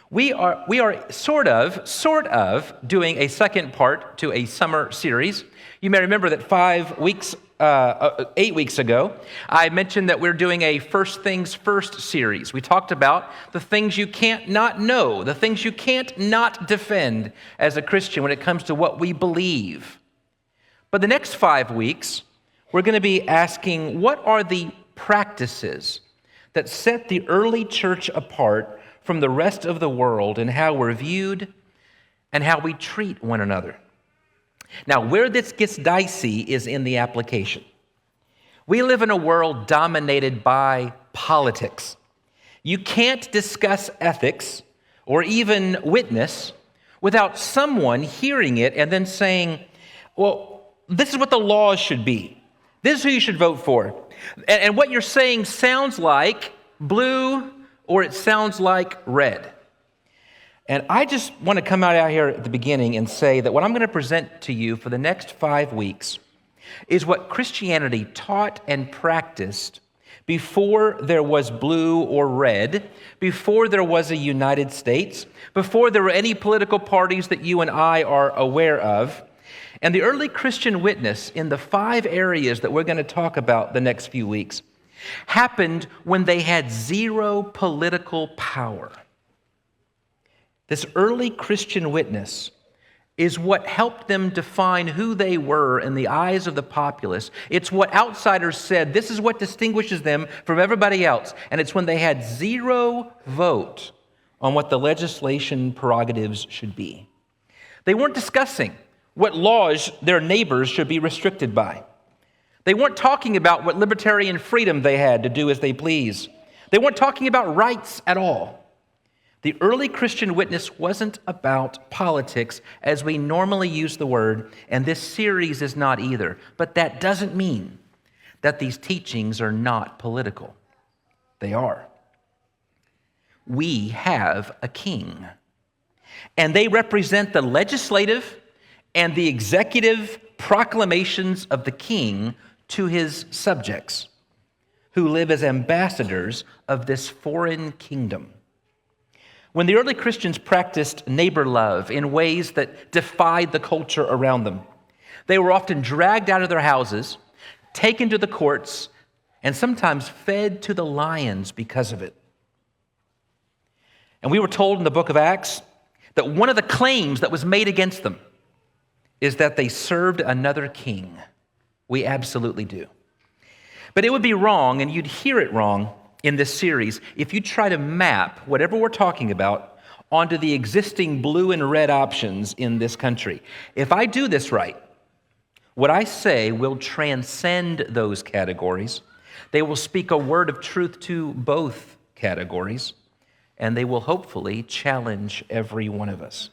We are sort of doing a second part to a summer series. You may remember that 8 weeks ago, I mentioned that we're doing a First Things First series. We talked about the things you can't not know, the things you can't not defend as a Christian when it comes to what we believe. But the next 5 weeks, we're going to be asking, what are the practices that set the early church apart from the rest of the world in how we're viewed and how we treat one another? Now, where this gets dicey is in the application. We live in a world dominated by politics. You can't discuss ethics or even witness without someone hearing it and then saying, well, this is what the laws should be. This is who you should vote for. And what you're saying sounds like blue or it sounds like red. And I just want to come out here at the beginning and say that what I'm going to present to you for the next 5 weeks is what Christianity taught and practiced before there was blue or red, before there was a United States, before there were any political parties that you and I are aware of. And the early Christian witness in the 5 areas that we're going to talk about the next few weeks happened when they had zero political power. This early Christian witness is what helped them define who they were in the eyes of the populace. It's what outsiders said, this is what distinguishes them from everybody else. And it's when they had zero vote on what the legislation prerogatives should be. They weren't discussing what laws their neighbors should be restricted by. They weren't talking about what libertarian freedom they had to do as they please. They weren't talking about rights at all. The early Christian witness wasn't about politics as we normally use the word, and this series is not either. But that doesn't mean that these teachings are not political. They are. We have a king, and they represent the legislative and the executive proclamations of the king to his subjects, who live as ambassadors of this foreign kingdom. When the early Christians practiced neighbor love in ways that defied the culture around them, they were often dragged out of their houses, taken to the courts, and sometimes fed to the lions because of it. And we were told in the book of Acts that one of the claims that was made against them is that they served another king. We absolutely do. But it would be wrong, and you'd hear it wrong in this series if you try to map whatever we're talking about onto the existing blue and red options in this country. If I do this right, what I say will transcend those categories. They will speak a word of truth to both categories, and they will hopefully challenge every one of us.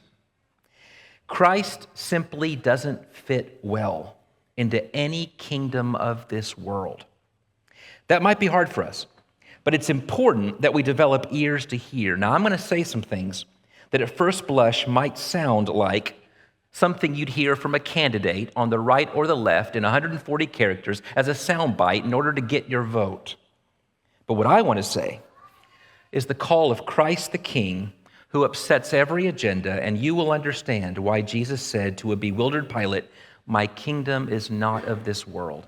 Christ simply doesn't fit well into any kingdom of this world. That might be hard for us, but it's important that we develop ears to hear. Now, I'm going to say some things that at first blush might sound like something you'd hear from a candidate on the right or the left in 140 characters as a soundbite in order to get your vote. But what I want to say is the call of Christ the King, who upsets every agenda, and you will understand why Jesus said to a bewildered Pilate, "My kingdom is not of this world."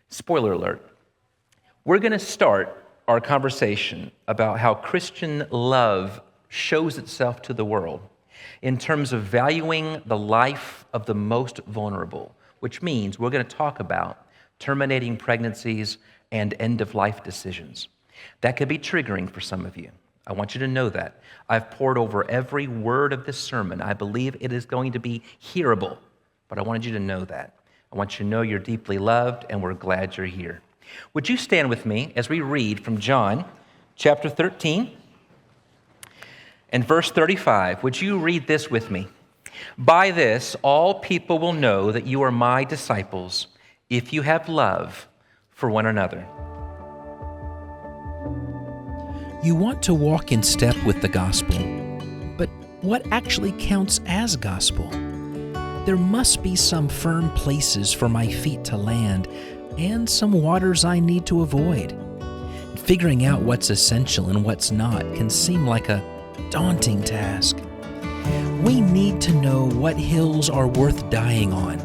Spoiler alert. We're going to start our conversation about how Christian love shows itself to the world in terms of valuing the life of the most vulnerable, which means we're going to talk about terminating pregnancies and end-of-life decisions. That could be triggering for some of you. I want you to know that. I've poured over every word of this sermon. I believe it is going to be hearable, but I wanted you to know that. I want you to know you're deeply loved, and we're glad you're here. Would you stand with me as we read from John chapter 13 and verse 35? Would you read this with me? "By this, all people will know that you are my disciples if you have love for one another." You want to walk in step with the gospel, but what actually counts as gospel? There must be some firm places for my feet to land and some waters I need to avoid. Figuring out what's essential and what's not can seem like a daunting task. We need to know what hills are worth dying on,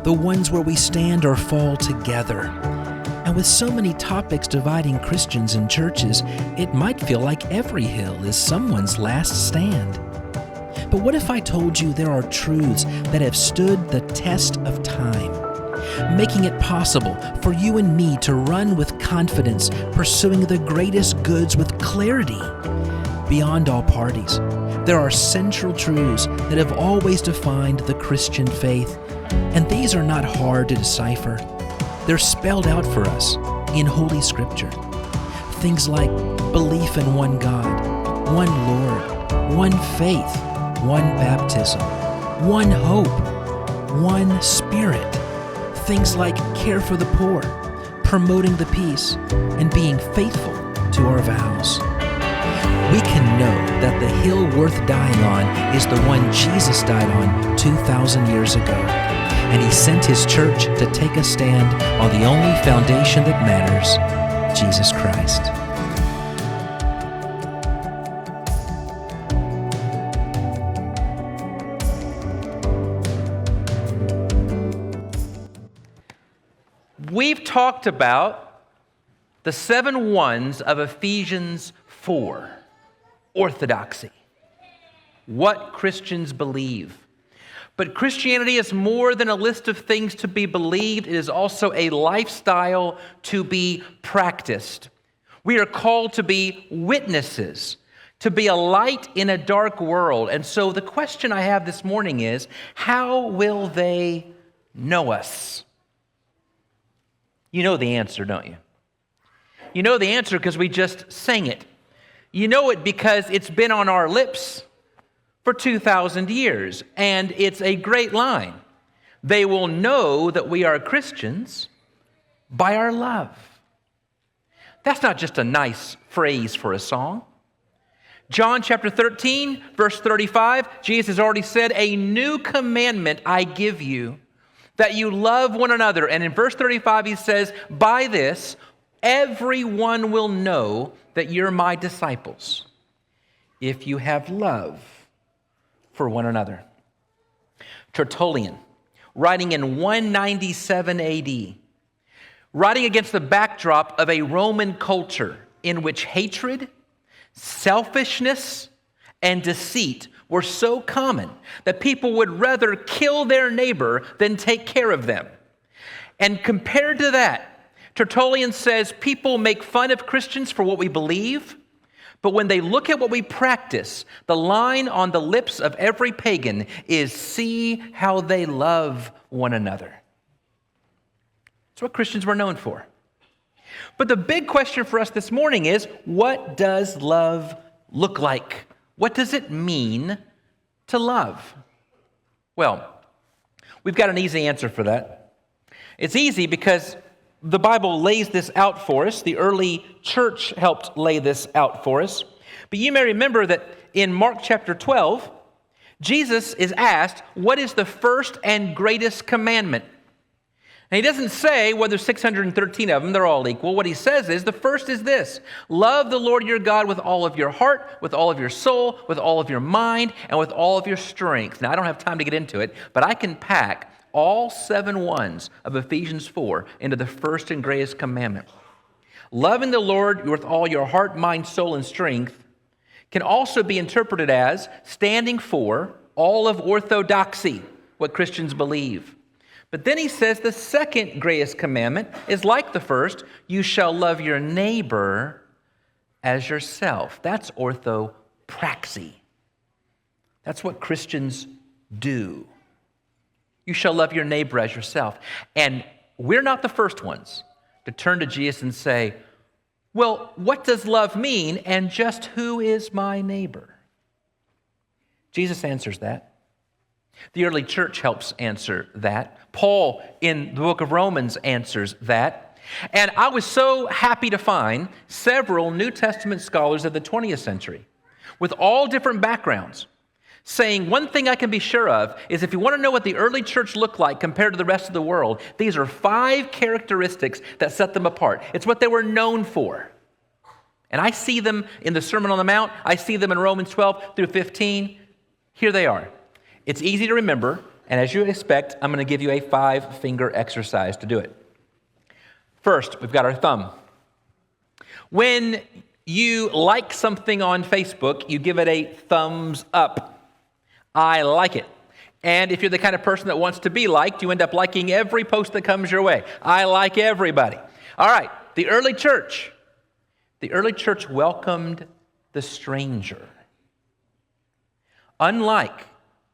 the ones where we stand or fall together. And with so many topics dividing Christians and churches, it might feel like every hill is someone's last stand. But what if I told you there are truths that have stood the test of time, making it possible for you and me to run with confidence, pursuing the greatest goods with clarity? Beyond all parties, there are central truths that have always defined the Christian faith, and these are not hard to decipher. They're spelled out for us in Holy Scripture. Things like belief in one God, one Lord, one faith, one baptism, one hope, one Spirit. Things like care for the poor, promoting the peace, and being faithful to our vows. We can know that the hill worth dying on is the one Jesus died on 2,000 years ago, and He sent His church to take a stand on the only foundation that matters, Jesus Christ. We've talked about the 7 ones of Ephesians 4, orthodoxy, what Christians believe. But Christianity is more than a list of things to be believed. It is also a lifestyle to be practiced. We are called to be witnesses, to be a light in a dark world. And so the question I have this morning is, how will they know us? You know the answer, don't you? You know the answer because we just sang it. You know it because it's been on our lips for 2,000 years, and it's a great line. They will know that we are Christians by our love. That's not just a nice phrase for a song. John chapter 13, verse 35, Jesus has already said, "A new commandment I give you, that you love one another." And in verse 35, He says, "By this, everyone will know that you're my disciples, if you have love for one another." Tertullian, writing in 197 AD, writing against the backdrop of a Roman culture in which hatred, selfishness, and deceit were so common that people would rather kill their neighbor than take care of them. And compared to that, Tertullian says people make fun of Christians for what we believe, but when they look at what we practice, the line on the lips of every pagan is, "See how they love one another." That's what Christians were known for. But the big question for us this morning is, what does love look like? What does it mean to love? Well, we've got an easy answer for that. It's easy because the Bible lays this out for us. The early church helped lay this out for us. But you may remember that in Mark chapter 12, Jesus is asked, what is the first and greatest commandment? And He doesn't say, well, there's 613 of them, they're all equal. What He says is, the first is this: love the Lord your God with all of your heart, with all of your soul, with all of your mind, and with all of your strength. Now, I don't have time to get into it, but I can pack all 7 ones of Ephesians 4 into the first and greatest commandment. Loving the Lord with all your heart, mind, soul, and strength can also be interpreted as standing for all of orthodoxy, what Christians believe. But then He says the second greatest commandment is like the first: you shall love your neighbor as yourself. That's orthopraxy. That's what Christians do. You shall love your neighbor as yourself. And we're not the first ones to turn to Jesus and say, well, what does love mean, and just who is my neighbor? Jesus answers that. The early church helps answer that. Paul, in the book of Romans, answers that. And I was so happy to find several New Testament scholars of the 20th century with all different backgrounds saying one thing I can be sure of is if you want to know what the early church looked like compared to the rest of the world, these are 5 characteristics that set them apart. It's what they were known for. And I see them in the Sermon on the Mount. I see them in Romans 12 through 15. Here they are. It's easy to remember, and as you expect, I'm going to give you a 5-finger exercise to do it. First, we've got our thumb. When you like something on Facebook, you give it a thumbs up. I like it. And if you're the kind of person that wants to be liked, you end up liking every post that comes your way. I like everybody. All right, the early church welcomed the stranger. Unlike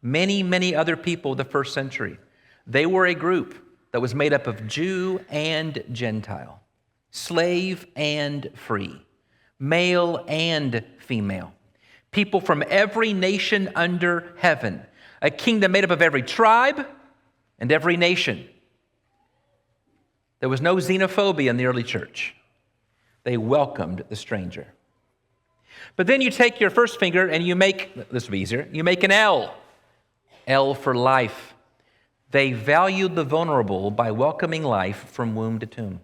many, many other people of the first century, they were a group that was made up of Jew and Gentile, slave and free, male and female, people from every nation under heaven, a kingdom made up of every tribe and every nation. There was no xenophobia in the early church. They welcomed the stranger. But then you take your first finger and you make, this will be easier, you make an L. L for life. They valued the vulnerable by welcoming life from womb to tomb.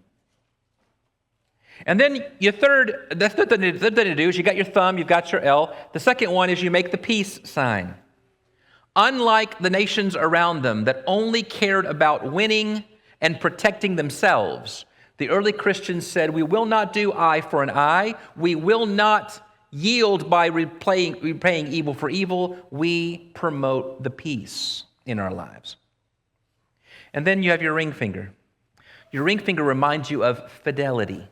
And then the third thing to do is you got your thumb, you've got your L. The second one is you make the peace sign. Unlike the nations around them that only cared about winning and protecting themselves, the early Christians said, we will not do eye for an eye. We will not yield by repaying evil for evil. We promote the peace in our lives. And then you have your ring finger. Your ring finger reminds you of fidelity.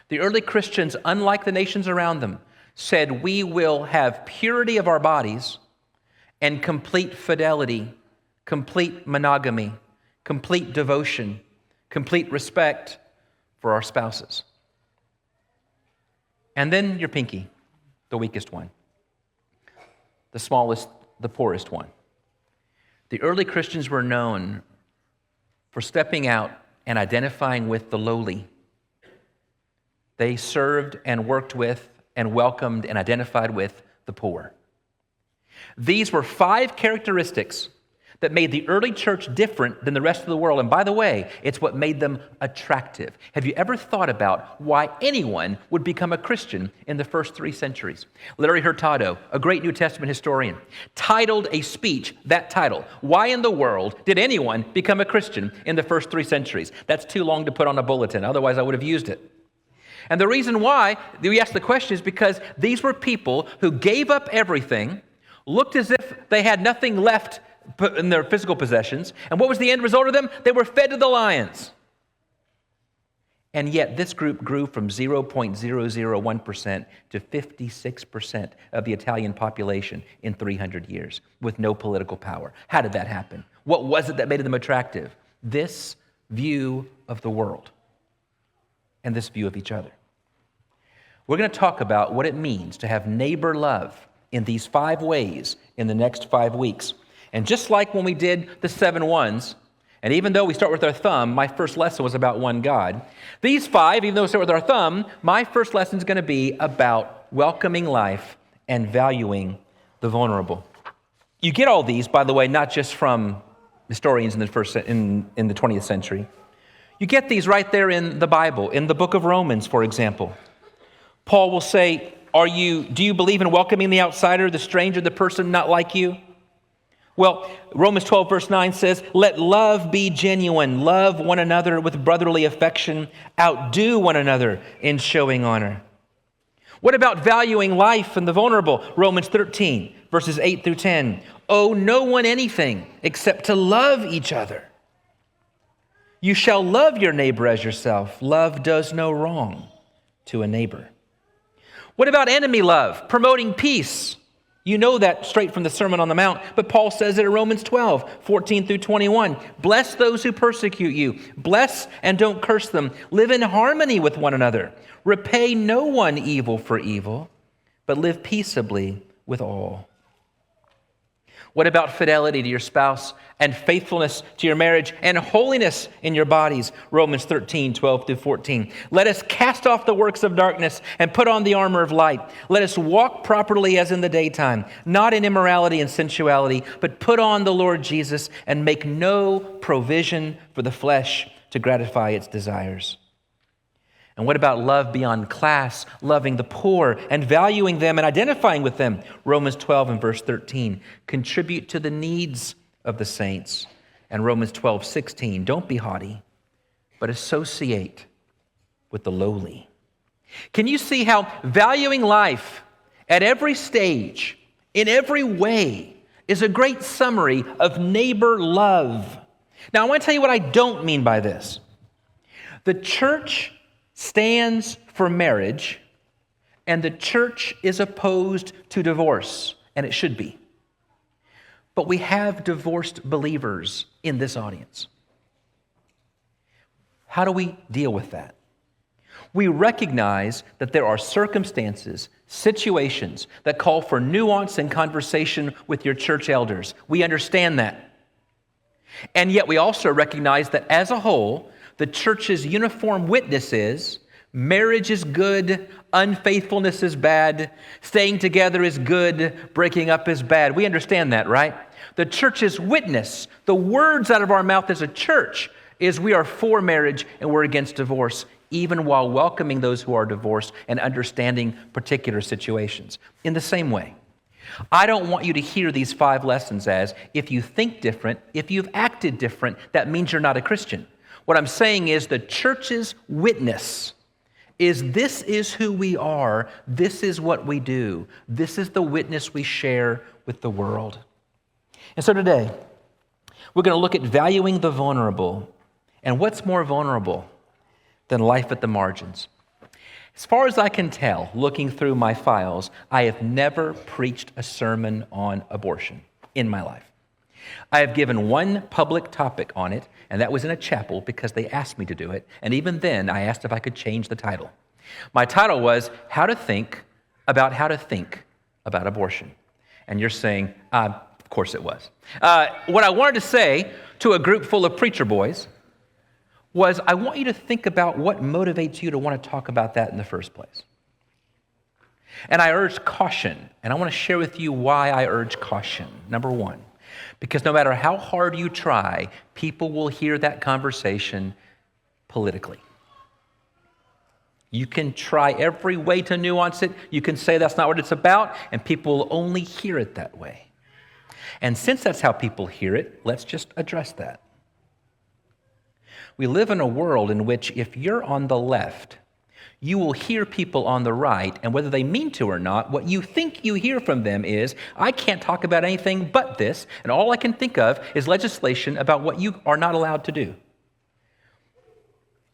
The early Christians, unlike the nations around them, said we will have purity of our bodies and complete fidelity, complete monogamy, complete devotion, complete respect for our spouses. And then your pinky, the weakest one, the smallest, the poorest one. The early Christians were known for stepping out and identifying with the lowly. They served and worked with and welcomed and identified with the poor. These were 5 characteristics that made the early church different than the rest of the world. And by the way, it's what made them attractive. Have you ever thought about why anyone would become a Christian in the first 3 centuries? Larry Hurtado, a great New Testament historian, titled a speech, that title, Why in the World Did Anyone Become a Christian in the First 3 Centuries? That's too long to put on a bulletin, otherwise I would have used it. And the reason why we ask the question is because these were people who gave up everything, looked as if they had nothing left in their physical possessions. And what was the end result of them? They were fed to the lions. And yet this group grew from 0.001% to 56% of the Italian population in 300 years with no political power. How did that happen? What was it that made them attractive? This view of the world and this view of each other. We're going to talk about what it means to have neighbor love in these 5 ways in the next 5 weeks. And just like when we did the 7 ones, and even though we start with our thumb, my first lesson was about one God. These 5, even though we start with our thumb, my first lesson is going to be about welcoming life and valuing the vulnerable. You get all these, by the way, not just from historians in the 20th century. You get these right there in the Bible, in the book of Romans, for example. Paul will say, do you believe in welcoming the outsider, the stranger, the person not like you? Well, Romans 12 verse 9 says, let love be genuine. Love one another with brotherly affection. Outdo one another in showing honor. What about valuing life and the vulnerable? Romans 13 verses 8 through 10. Owe no one anything except to love each other. You shall love your neighbor as yourself. Love does no wrong to a neighbor. What about enemy love? Promoting peace. You know that straight from the Sermon on the Mount, but Paul says it in Romans 12, 14 through 21. Bless those who persecute you. Bless and don't curse them. Live in harmony with one another. Repay no one evil for evil, but live peaceably with all. What about fidelity to your spouse and faithfulness to your marriage and holiness in your bodies? Romans 13, 12 through 14. Let us cast off the works of darkness and put on the armor of light. Let us walk properly as in the daytime, not in immorality and sensuality, but put on the Lord Jesus and make no provision for the flesh to gratify its desires. And what about love beyond class, loving the poor and valuing them and identifying with them? Romans 12 and verse 13, contribute to the needs of the saints. And Romans 12:16, don't be haughty, but associate with the lowly. Can you see how valuing life at every stage, in every way, is a great summary of neighbor love? Now, I want to tell you what I don't mean by this. The church stands for marriage, and the church is opposed to divorce, and it should be. But we have divorced believers in this audience. How do we deal with that? We recognize that there are circumstances, situations that call for nuance and conversation with your church elders. We understand that. And yet we also recognize that as a whole, the church's uniform witness is marriage is good, unfaithfulness is bad, staying together is good, breaking up is bad. We understand that, right? The church's witness, the words out of our mouth as a church, is we are for marriage and we're against divorce, even while welcoming those who are divorced and understanding particular situations. In the same way, I don't want you to hear these 5 lessons as, if you think different, if you've acted different, that means you're not a Christian. What I'm saying is the church's witness is this is who we are, this is what we do, this is the witness we share with the world. And so today, we're going to look at valuing the vulnerable. And what's more vulnerable than life at the margins? As far as I can tell, looking through my files, I have never preached a sermon on abortion in my life. I have given one public topic on it, and that was in a chapel because they asked me to do it. And even then, I asked if I could change the title. My title was How to Think About Abortion. And you're saying, of course it was. What I wanted to say to a group full of preacher boys was, I want you to think about what motivates you to want to talk about that in the first place. And I urged caution, and I want to share with you why I urge caution. Number one, because no matter how hard you try, people will hear that conversation politically. You can try every way to nuance it. You can say that's not what it's about, and people will only hear it that way. And since that's how people hear it, let's just address that. We live in a world in which if you're on the left, you will hear people on the right, and whether they mean to or not, what you think you hear from them is, I can't talk about anything but this, and all I can think of is legislation about what you are not allowed to do.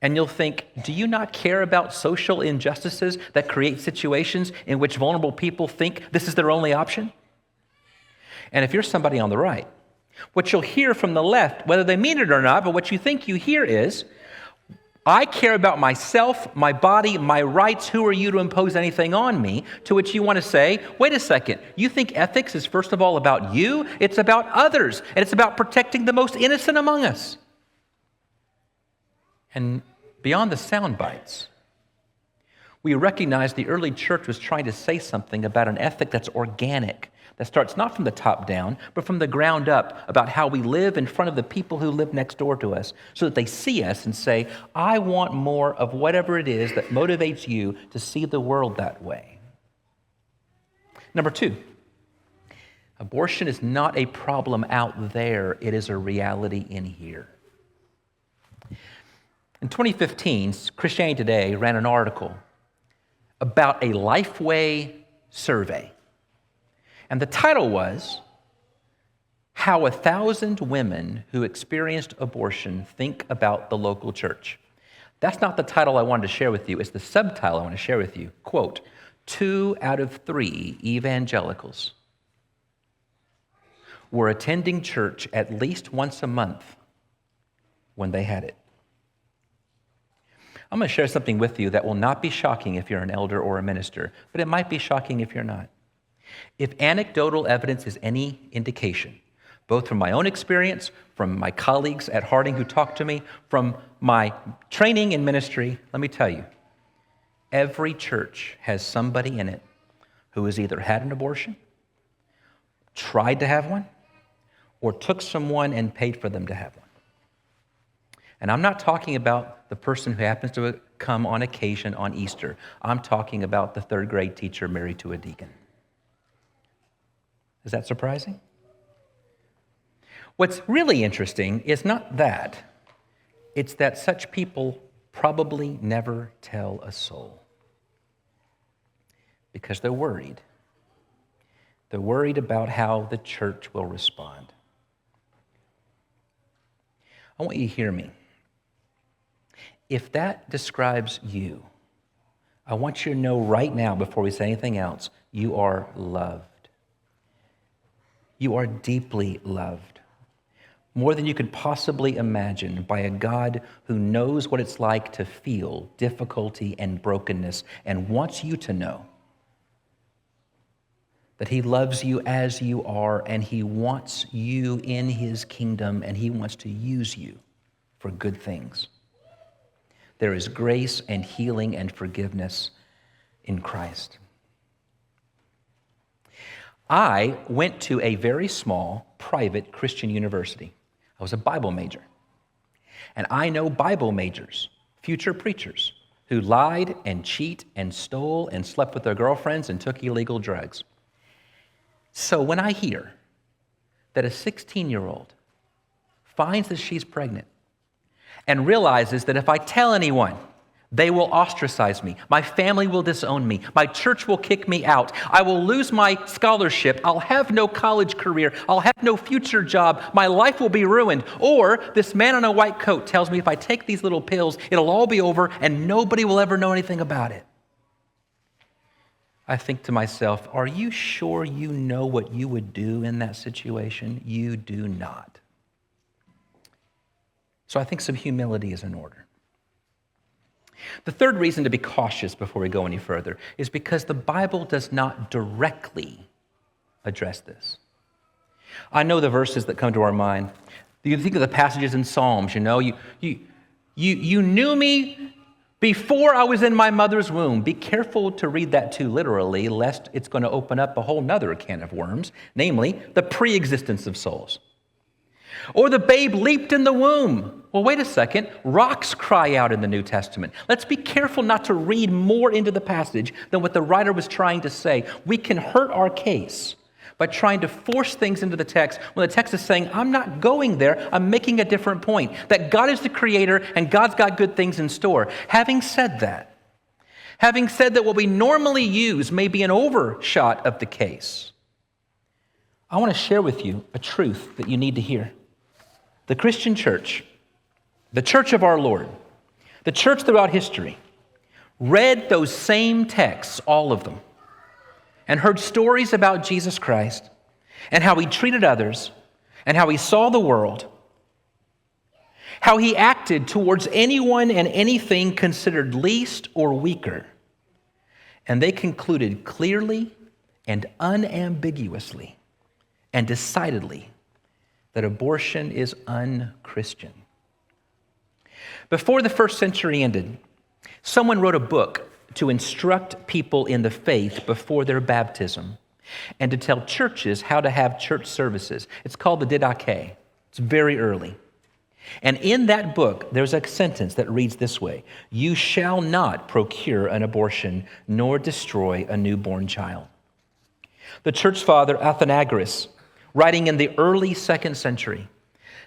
And you'll think, do you not care about social injustices that create situations in which vulnerable people think this is their only option? And if you're somebody on the right, what you'll hear from the left, whether they mean it or not, but what you think you hear is, I care about myself, my body, my rights. Who are you to impose anything on me? To which you want to say, wait a second, you think ethics is first of all about you? It's about others, and it's about protecting the most innocent among us. And beyond the sound bites, we recognize the early church was trying to say something about an ethic that's organic, that starts not from the top down, but from the ground up, about how we live in front of the people who live next door to us, so that they see us and say, I want more of whatever it is that motivates you to see the world that way. Number two, abortion is not a problem out there, it is a reality in here. In 2015, Christianity Today ran an article about a Lifeway survey. And the title was, How 1,000 Women Who Experienced Abortion Think About the Local Church. That's not the title I wanted to share with you. It's the subtitle I want to share with you. Quote, 2 out of 3 evangelicals were attending church at least once a month when they had it. I'm going to share something with you that will not be shocking if you're an elder or a minister, but it might be shocking if you're not. If anecdotal evidence is any indication, both from my own experience, from my colleagues at Harding who talked to me, from my training in ministry, let me tell you, every church has somebody in it who has either had an abortion, tried to have one, or took someone and paid for them to have one. And I'm not talking about the person who happens to come on occasion on Easter. I'm talking about the third grade teacher married to a deacon. Is that surprising? What's really interesting is not that. It's that such people probably never tell a soul because they're worried. They're worried about how the church will respond. I want you to hear me. If that describes you, I want you to know right now, before we say anything else, you are loved. You are deeply loved, more than you could possibly imagine, by a God who knows what it's like to feel difficulty and brokenness and wants you to know that he loves you as you are, and he wants you in his kingdom, and he wants to use you for good things. There is grace and healing and forgiveness in Christ. I went to a very small, private Christian university. I was a Bible major. And I know Bible majors, future preachers, who lied and cheat and stole and slept with their girlfriends and took illegal drugs. So when I hear that a 16-year-old finds that she's pregnant and realizes that if I tell anyone, they will ostracize me, my family will disown me, my church will kick me out, I will lose my scholarship, I'll have no college career, I'll have no future job, my life will be ruined, or this man in a white coat tells me if I take these little pills, it'll all be over and nobody will ever know anything about it. I think to myself, are you sure you know what you would do in that situation? You do not. So I think some humility is in order. The third reason to be cautious before we go any further is because the Bible does not directly address this. I know the verses that come to our mind. You think of the passages in Psalms, you knew me before I was in my mother's womb. Be careful to read that too literally, lest it's going to open up a whole nother can of worms, namely the pre-existence of souls. Or the babe leaped in the womb. Well, wait a second. Rocks cry out in the New Testament. Let's be careful not to read more into the passage than what the writer was trying to say. We can hurt our case by trying to force things into the text when the text is saying, I'm not going there, I'm making a different point, that God is the creator and God's got good things in store. Having said that what we normally use may be an overshot of the case, I want to share with you a truth that you need to hear. The Christian church, the church of our Lord, the church throughout history, read those same texts, all of them, and heard stories about Jesus Christ and how he treated others and how he saw the world, how he acted towards anyone and anything considered least or weaker. And they concluded clearly and unambiguously and decidedly that abortion is un-Christian. Before the first century ended, someone wrote a book to instruct people in the faith before their baptism and to tell churches how to have church services. It's called the Didache. It's very early. And in that book, there's a sentence that reads this way: you shall not procure an abortion nor destroy a newborn child. The church father Athenagoras, writing in the early 2nd century,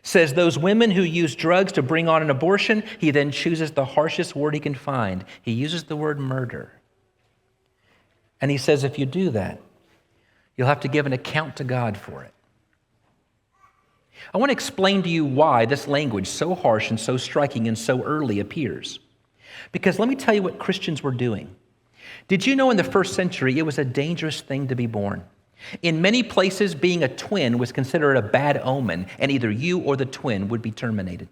says those women who use drugs to bring on an abortion, he then chooses the harshest word he can find. He uses the word murder. And he says if you do that, you'll have to give an account to God for it. I want to explain to you why this language, so harsh and so striking and so early, appears. Because let me tell you what Christians were doing. Did you know in the 1st century it was a dangerous thing to be born? In many places, being a twin was considered a bad omen, and either you or the twin would be terminated.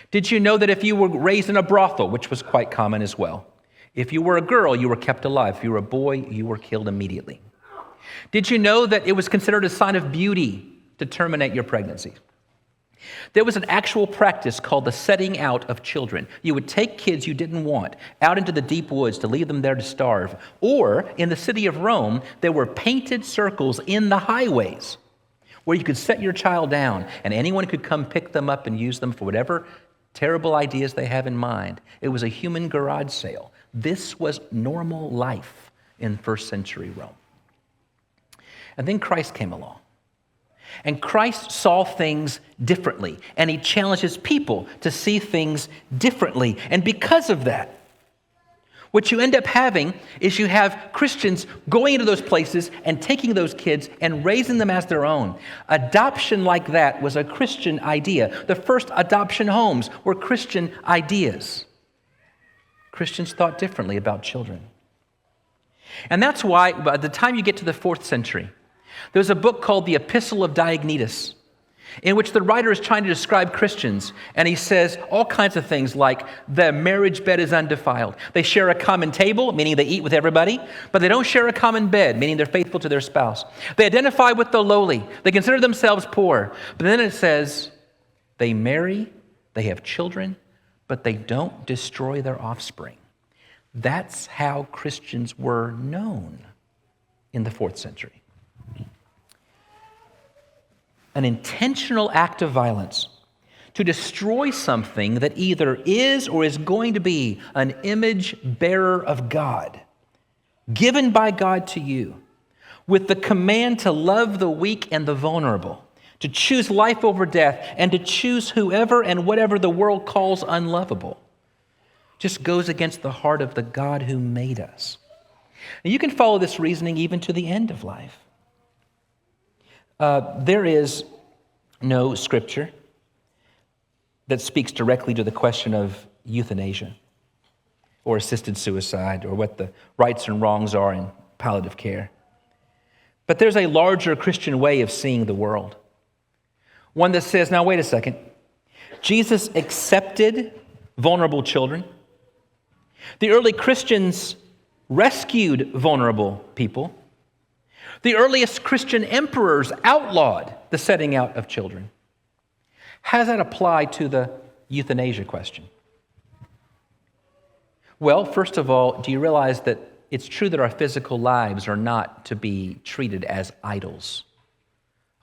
Did you know that if you were raised in a brothel, which was quite common as well, if you were a girl, you were kept alive. If you were a boy, you were killed immediately. Did you know that it was considered a sign of beauty to terminate your pregnancy? There was an actual practice called the setting out of children. You would take kids you didn't want out into the deep woods to leave them there to starve. Or in the city of Rome, there were painted circles in the highways where you could set your child down and anyone could come pick them up and use them for whatever terrible ideas they have in mind. It was a human garage sale. This was normal life in first century Rome. And then Christ came along. And Christ saw things differently, and he challenges people to see things differently. And because of that, what you end up having is you have Christians going into those places and taking those kids and raising them as their own. Adoption like that was a Christian idea. The first adoption homes were Christian ideas. Christians thought differently about children. And that's why by the time you get to the 4th century, there's a book called the Epistle of Diognetus, in which the writer is trying to describe Christians, and he says all kinds of things like the marriage bed is undefiled. They share a common table, meaning they eat with everybody, but they don't share a common bed, meaning they're faithful to their spouse. They identify with the lowly. They consider themselves poor. But then it says they marry, they have children, but they don't destroy their offspring. That's how Christians were known in the 4th century. An intentional act of violence to destroy something that either is or is going to be an image bearer of God, given by God to you, with the command to love the weak and the vulnerable, to choose life over death, and to choose whoever and whatever the world calls unlovable, just goes against the heart of the God who made us. Now, you can follow this reasoning even to the end of life. There is no scripture that speaks directly to the question of euthanasia or assisted suicide or what the rights and wrongs are in palliative care. But there's a larger Christian way of seeing the world. One that says, now wait a second, Jesus accepted vulnerable children. The early Christians rescued vulnerable people. The earliest Christian emperors outlawed the setting out of children. How does that apply to the euthanasia question? Well, first of all, do you realize that it's true that our physical lives are not to be treated as idols?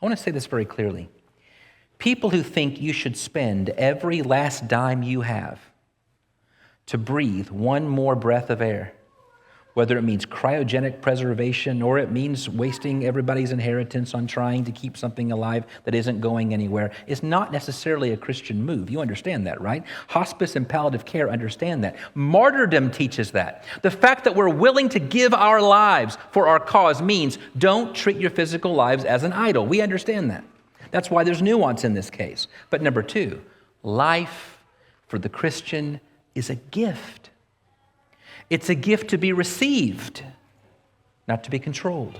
I want to say this very clearly. People who think you should spend every last dime you have to breathe one more breath of air, whether it means cryogenic preservation or it means wasting everybody's inheritance on trying to keep something alive that isn't going anywhere, is not necessarily a Christian move. You understand that, right? Hospice and palliative care understand that. Martyrdom teaches that. The fact that we're willing to give our lives for our cause means don't treat your physical lives as an idol. We understand that. That's why there's nuance in this case. But number 2, life for the Christian is a gift. It's a gift to be received, not to be controlled.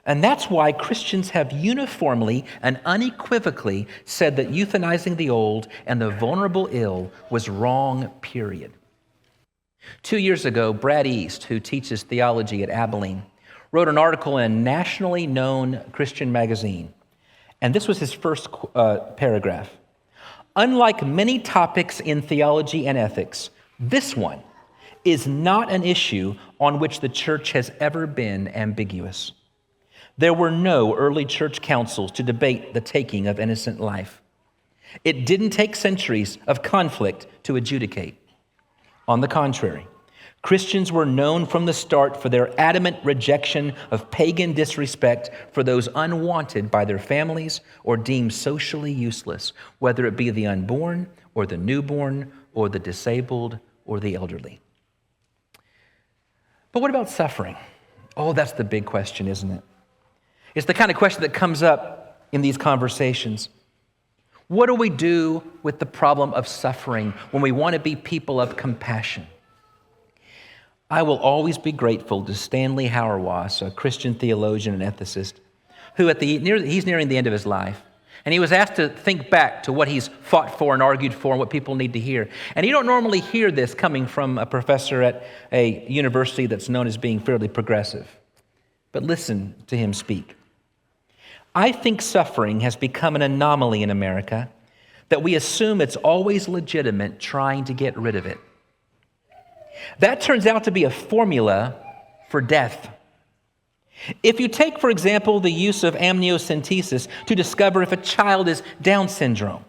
And that's why Christians have uniformly and unequivocally said that euthanizing the old and the vulnerable ill was wrong, period. 2 years ago, Brad East, who teaches theology at Abilene, wrote an article in a nationally known Christian magazine. And this was his first paragraph. Unlike many topics in theology and ethics, this one is not an issue on which the church has ever been ambiguous. There were no early church councils to debate the taking of innocent life. It didn't take centuries of conflict to adjudicate. On the contrary, Christians were known from the start for their adamant rejection of pagan disrespect for those unwanted by their families or deemed socially useless, whether it be the unborn or the newborn or the disabled or the elderly. But what about suffering? Oh, that's the big question, isn't it? It's the kind of question that comes up in these conversations. What do we do with the problem of suffering when we want to be people of compassion? I will always be grateful to Stanley Hauerwas, a Christian theologian and ethicist, who he's nearing the end of his life. And he was asked to think back to what he's fought for and argued for and what people need to hear. And you don't normally hear this coming from a professor at a university that's known as being fairly progressive. But listen to him speak. I think suffering has become an anomaly in America that we assume it's always legitimate trying to get rid of it. That turns out to be a formula for death. If you take, for example, the use of amniocentesis to discover if a child is Down syndrome,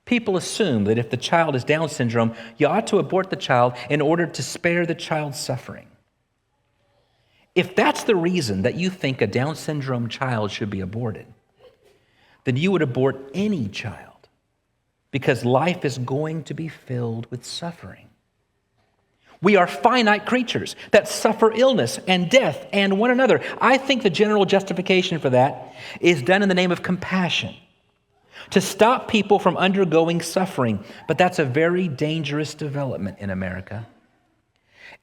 People assume that if the child has Down syndrome, you ought to abort the child in order to spare the child's suffering. If that's the reason that you think a Down syndrome child should be aborted, then you would abort any child, because life is going to be filled with suffering. We are finite creatures that suffer illness and death and one another. I think the general justification for that is done in the name of compassion, to stop people from undergoing suffering. But that's a very dangerous development in America.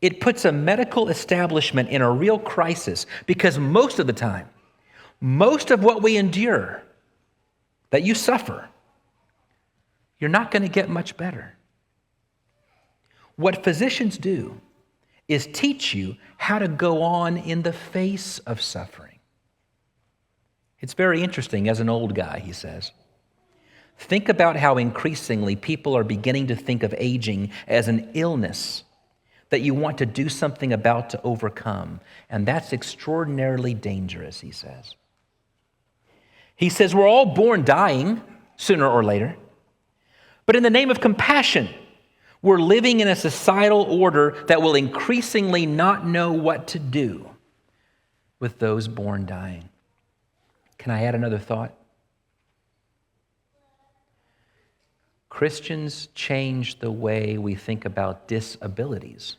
It puts a medical establishment in a real crisis, because most of the time, most of what we endure, that you suffer, you're not going to get much better. What physicians do is teach you how to go on in the face of suffering. It's very interesting as an old guy, he says. Think about how increasingly people are beginning to think of aging as an illness that you want to do something about to overcome. And that's extraordinarily dangerous, he says. He says we're all born dying sooner or later, but in the name of compassion, we're living in a societal order that will increasingly not know what to do with those born dying. Can I add another thought? Christians change the way we think about disabilities.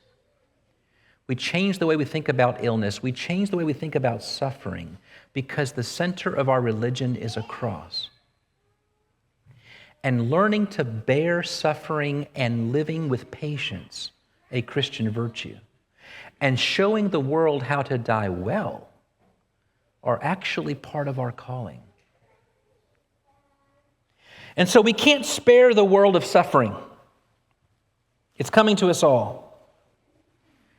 We change the way we think about illness. We change the way we think about suffering, because the center of our religion is a cross. And learning to bear suffering and living with patience, a Christian virtue, and showing the world how to die well are actually part of our calling. And so we can't spare the world of suffering. It's coming to us all.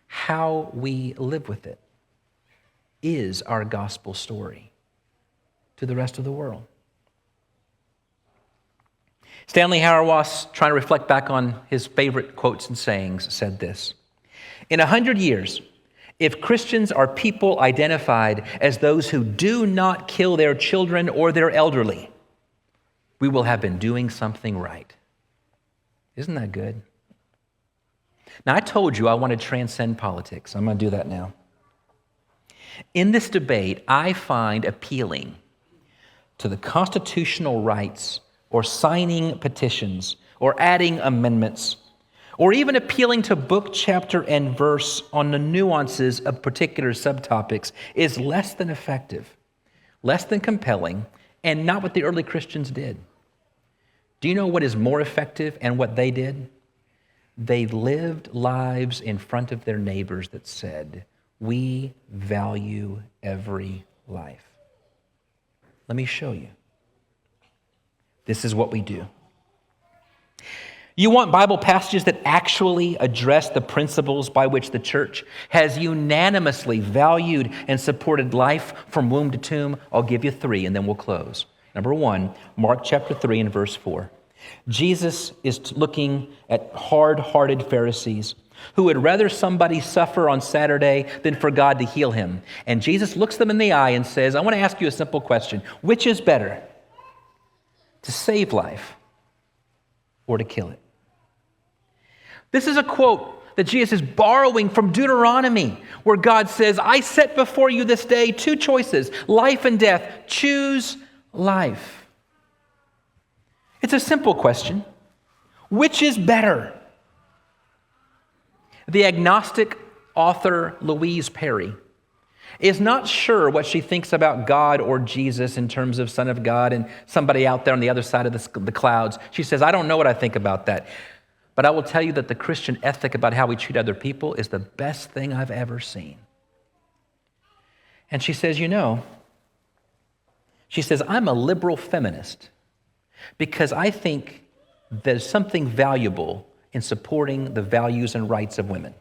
How we live with it is our gospel story to the rest of the world. Stanley Hauerwas, trying to reflect back on his favorite quotes and sayings, said this: "In 100 years, if Christians are people identified as those who do not kill their children or their elderly, we will have been doing something right." Isn't that good? Now, I told you I want to transcend politics. I'm going to do that now. In this debate, I find appealing to the constitutional rights, or signing petitions, or adding amendments, or even appealing to book, chapter, and verse on the nuances of particular subtopics is less than effective, less than compelling, and not what the early Christians did. Do you know what is more effective and what they did? They lived lives in front of their neighbors that said, "We value every life." Let me show you. This is what we do. You want Bible passages that actually address the principles by which the church has unanimously valued and supported life from womb to tomb? I'll give you 3 and then we'll close. Number 1, Mark chapter 3 and verse 4. Jesus is looking at hard-hearted Pharisees who would rather somebody suffer on Saturday than for God to heal him. And Jesus looks them in the eye and says, "I want to ask you a simple question. Which is better, to save life or to kill it?" This is a quote that Jesus is borrowing from Deuteronomy, where God says, "I set before you this day 2 choices, life and death. Choose life." It's a simple question. Which is better? The agnostic author Louise Perry is not sure what she thinks about God or Jesus in terms of Son of God and somebody out there on the other side of the clouds. She says, "I don't know what I think about that. But I will tell you that the Christian ethic about how we treat other people is the best thing I've ever seen." And she says, "I'm a liberal feminist because I think there's something valuable in supporting the values and rights of women.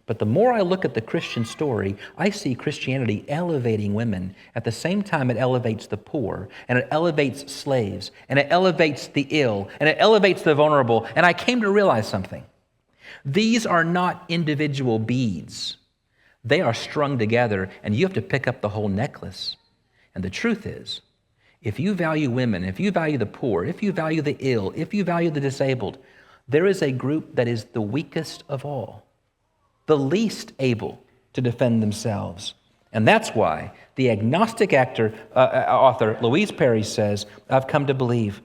But the more I look at the Christian story, I see Christianity elevating women at the same time it elevates the poor, and it elevates slaves, and it elevates the ill, and it elevates the vulnerable. And I came to realize something. These are not individual beads. They are strung together, and you have to pick up the whole necklace. And the truth is, If you value women, if you value the poor, if you value the ill, if you value the disabled, there is a group that is the weakest of all, the least able to defend themselves. And that's why the agnostic author Louise Perry says, I've come to believe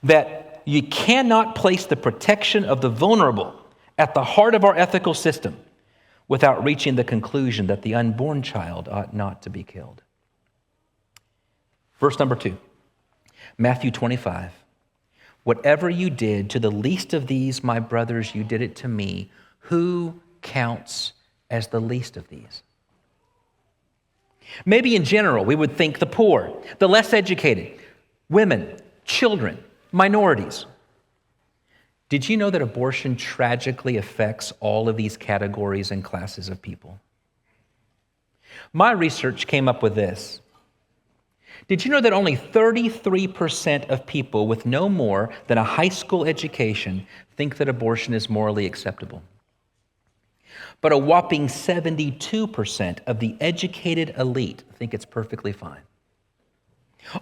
that you cannot place the protection of the vulnerable at the heart of our ethical system without reaching the conclusion that the unborn child ought not to be killed. Verse number 2, Matthew 25. Whatever you did to the least of these, my brothers, you did it to me. Who counts as the least of these? Maybe in general, we would think the poor, the less educated, women, children, minorities. Did you know that abortion tragically affects all of these categories and classes of people? My research came up with this. Did you know that only 33% of people with no more than a high school education think that abortion is morally acceptable? But a whopping 72% of the educated elite think it's perfectly fine.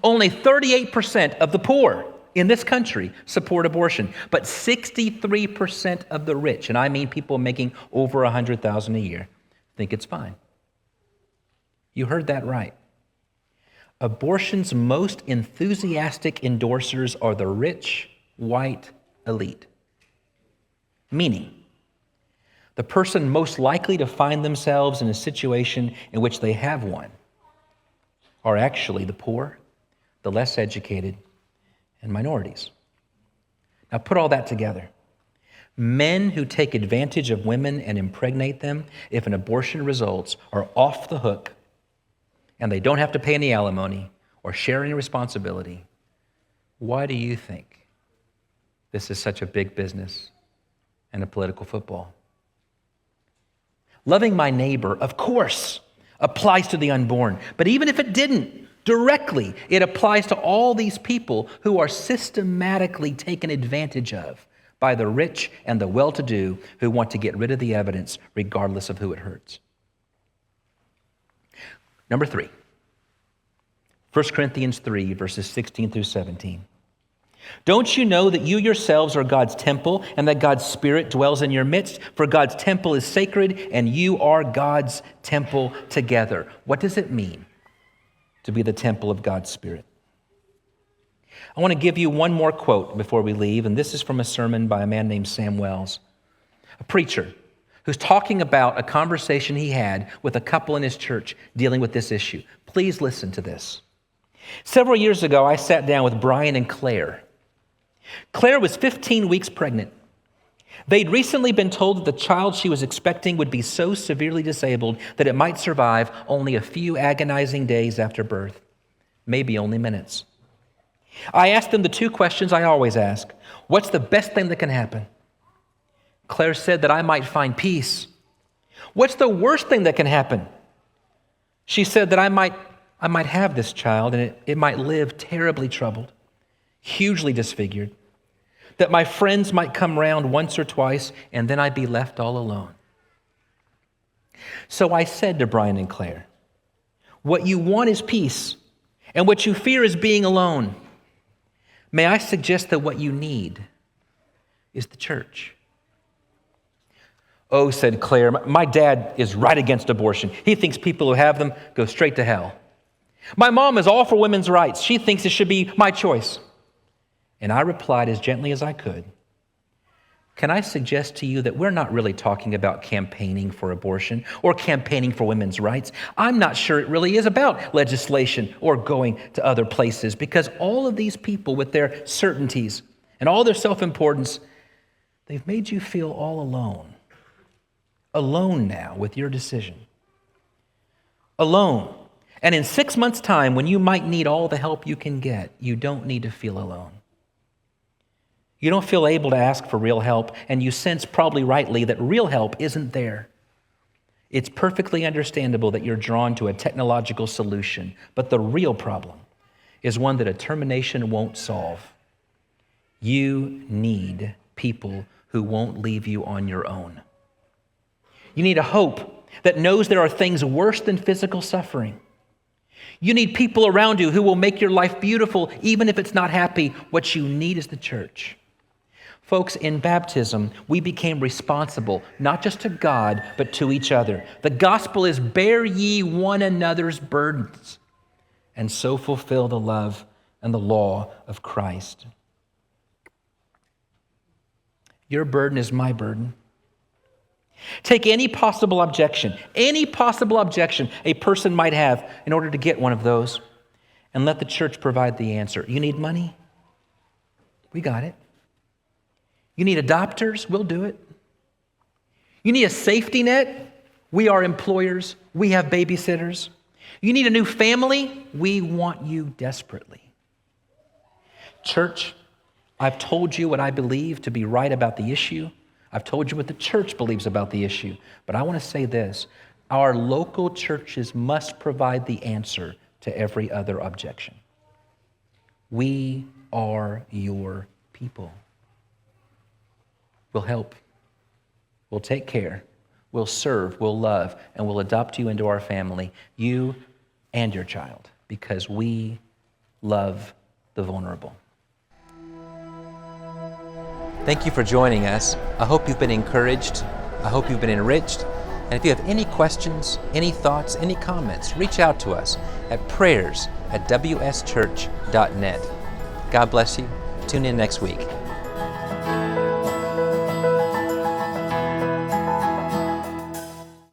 Only 38% of the poor in this country support abortion, but 63% of the rich, and I mean people making over $100,000 a year, think it's fine. You heard that right. Abortion's most enthusiastic endorsers are the rich, white elite. Meaning, the person most likely to find themselves in a situation in which they have one are actually the poor, the less educated, and minorities. Now put all that together. Men who take advantage of women and impregnate them if an abortion results are off the hook, and they don't have to pay any alimony or share any responsibility. Why do you think this is such a big business and a political football? Loving my neighbor, of course, applies to the unborn. But even if it didn't, directly, it applies to all these people who are systematically taken advantage of by the rich and the well-to-do who want to get rid of the evidence regardless of who it hurts. Number 3, 1 Corinthians 3, verses 16 through 17. Don't you know that you yourselves are God's temple and that God's Spirit dwells in your midst? For God's temple is sacred and you are God's temple together. What does it mean to be the temple of God's Spirit? I want to give you one more quote before we leave, and this is from a sermon by a man named Sam Wells, a preacher who's talking about a conversation he had with a couple in his church dealing with this issue. Please listen to this. Several years ago, I sat down with Brian and Claire. Claire was 15 weeks pregnant. They'd recently been told that the child she was expecting would be so severely disabled that it might survive only a few agonizing days after birth, maybe only minutes. I asked them the two questions I always ask. What's the best thing that can happen? Claire said that I might find peace. What's the worst thing that can happen? She said that I might have this child and it might live terribly troubled, hugely disfigured, that my friends might come round once or twice and then I'd be left all alone. So I said to Brian and Claire, what you want is peace and what you fear is being alone. May I suggest that what you need is the church? Oh, said Claire, my dad is right against abortion. He thinks people who have them go straight to hell. My mom is all for women's rights. She thinks it should be my choice. And I replied as gently as I could, can I suggest to you that we're not really talking about campaigning for abortion or campaigning for women's rights? I'm not sure it really is about legislation or going to other places, because all of these people with their certainties and all their self-importance, they've made you feel all alone. Alone now with your decision. Alone. And in 6 months' time, when you might need all the help you can get, you don't need to feel alone. You don't feel able to ask for real help, and you sense probably rightly that real help isn't there. It's perfectly understandable that you're drawn to a technological solution, but the real problem is one that a termination won't solve. You need people who won't leave you on your own. You need a hope that knows there are things worse than physical suffering. You need people around you who will make your life beautiful, even if it's not happy. What you need is the church. Folks, in baptism, we became responsible, not just to God, but to each other. The gospel is bear ye one another's burdens, and so fulfill the love and the law of Christ. Your burden is my burden. Take any possible objection a person might have in order to get one of those, and let the church provide the answer. You need money? We got it. You need adopters? We'll do it. You need a safety net? We are employers. We have babysitters. You need a new family? We want you desperately. Church, I've told you what I believe to be right about the issue. I've told you what the church believes about the issue. But I want to say this. Our local churches must provide the answer to every other objection. We are your people. We'll help. We'll take care. We'll serve. We'll love. And we'll adopt you into our family, you and your child, because we love the vulnerable. Thank you for joining us. I hope you've been encouraged. I hope you've been enriched. And if you have any questions, any thoughts, any comments, reach out to us at prayers@wschurch.net. God bless you. Tune in next week.